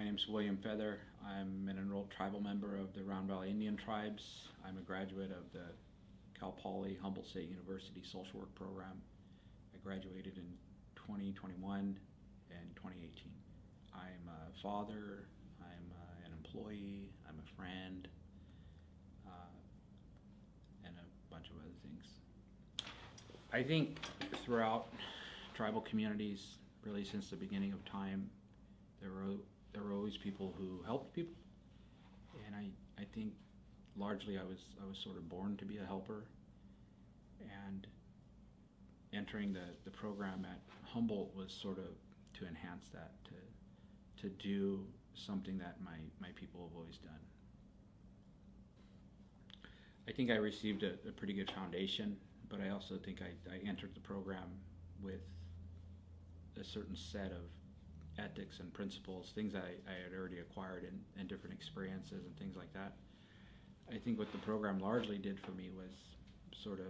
My name is William Feather. I'm an enrolled tribal member of the Round Valley Indian Tribes. I'm a graduate of the Cal Poly Humboldt State University Social Work Program. I graduated in 2021 and 2018. I'm a father, I'm an employee, I'm a friend, and a bunch of other things. I think throughout tribal communities, really since the beginning of time, there were always people who helped people, and I think largely I was sort of born to be a helper, and entering the program at Humboldt was sort of to enhance that, to do something that my people have always done. I think I received a pretty good foundation, but I also think I entered the program with a certain set of ethics and principles, things I had already acquired in different experiences and things like that. I think what the program largely did for me was sort of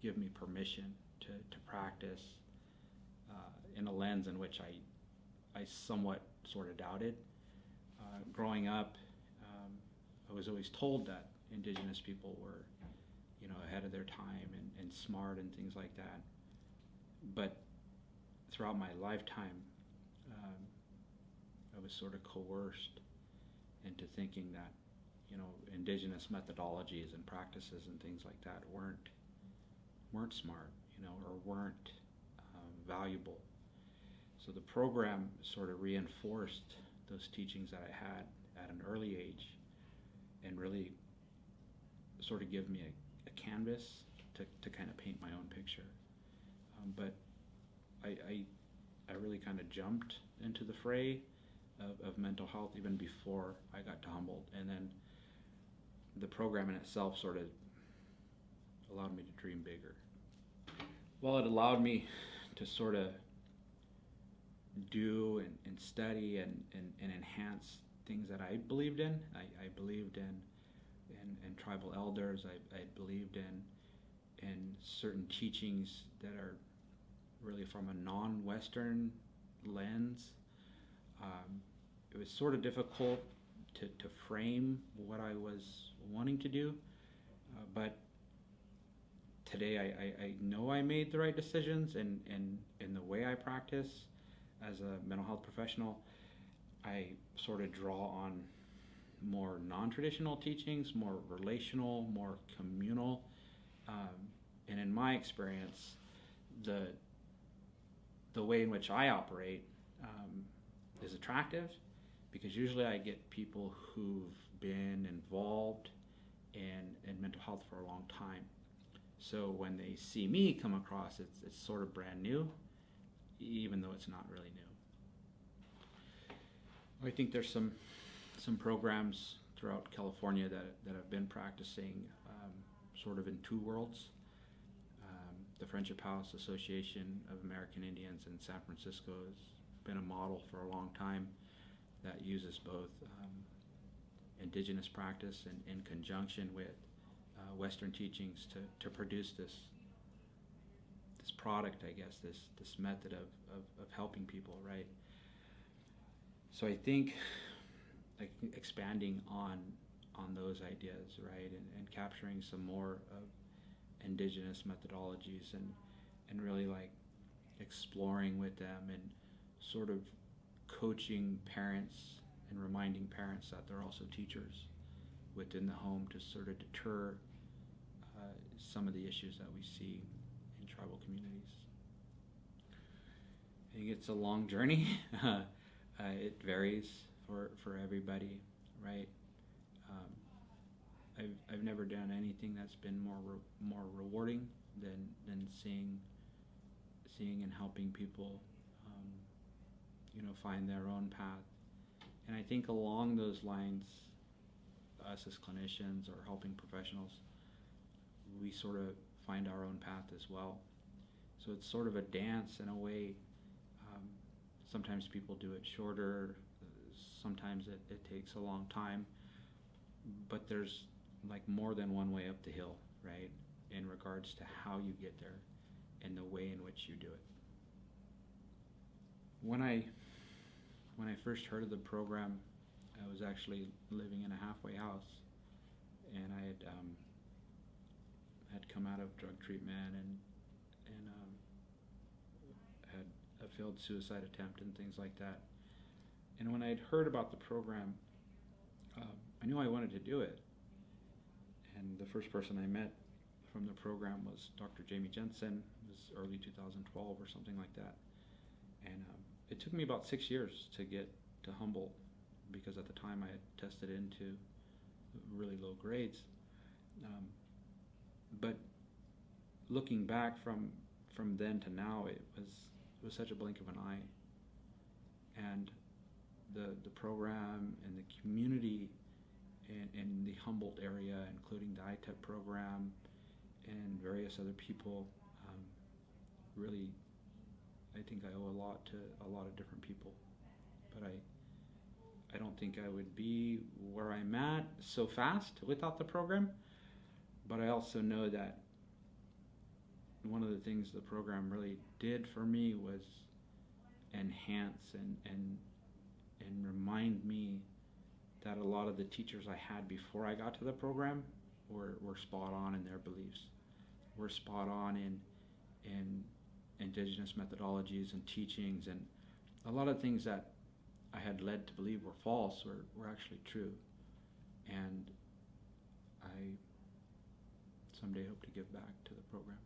give me permission to practice in a lens in which I somewhat sort of doubted. Growing up, I was always told that Indigenous people were, ahead of their time and smart and things like that. But throughout my lifetime, I was sort of coerced into thinking that, Indigenous methodologies and practices and things like that weren't smart, or weren't valuable. So the program sort of reinforced those teachings that I had at an early age, and really sort of give me a canvas to kind of paint my own picture. But I really kind of jumped into the fray of mental health even before I got to Humboldt, and then the program in itself sort of allowed me to dream bigger. Well, it allowed me to sort of do and study and enhance things that I believed in. I believed in tribal elders. I believed in certain teachings that are really from a non-Western lens. It was sort of difficult to frame what I was wanting to do, but today I know I made the right decisions, and in the way I practice as a mental health professional, I sort of draw on more non-traditional teachings, more relational, more communal, and in my experience, the way in which I operate is attractive, because usually I get people who've been involved in mental health for a long time. So when they see me come across, it's sort of brand new, even though it's not really new. I think there's some programs throughout California that have been practicing sort of in two worlds. The Friendship House Association of American Indians in San Francisco has been a model for a long time that uses both Indigenous practice in conjunction with Western teachings to produce this product, I guess, this method of helping people, right? So I think expanding on those ideas, right, and capturing some more of Indigenous methodologies and really like exploring with them and sort of coaching parents and reminding parents that they're also teachers within the home to sort of deter some of the issues that we see in tribal communities. I think it's a long journey. It varies for everybody, right? I've never done anything that's been more rewarding than seeing and helping people, find their own path. And I think along those lines, us as clinicians or helping professionals, we sort of find our own path as well. So it's sort of a dance in a way. Sometimes people do it shorter, sometimes it takes a long time, but there's like more than one way up the hill, right, in regards to how you get there and the way in which you do it. When I when I first heard of the program, I was actually living in a halfway house, and I had come out of drug treatment and had a failed suicide attempt and things like that. And when I had heard about the program, I knew I wanted to do it. And the first person I met from the program was Dr. Jamie Jensen. It was early 2012 or something like that. And it took me about 6 years to get to Humboldt, because at the time I had tested into really low grades. But looking back from then to now, it was such a blink of an eye. And the program and the community in the Humboldt area, including the ITEP program and various other people, really, I think I owe a lot to a lot of different people. But I don't think I would be where I'm at so fast without the program. But I also know that one of the things the program really did for me was enhance and remind me that a lot of the teachers I had before I got to the program were spot on in their beliefs. Were spot on in indigenous methodologies and teachings, and a lot of things that I had led to believe were false were actually true. And I someday hope to give back to the program.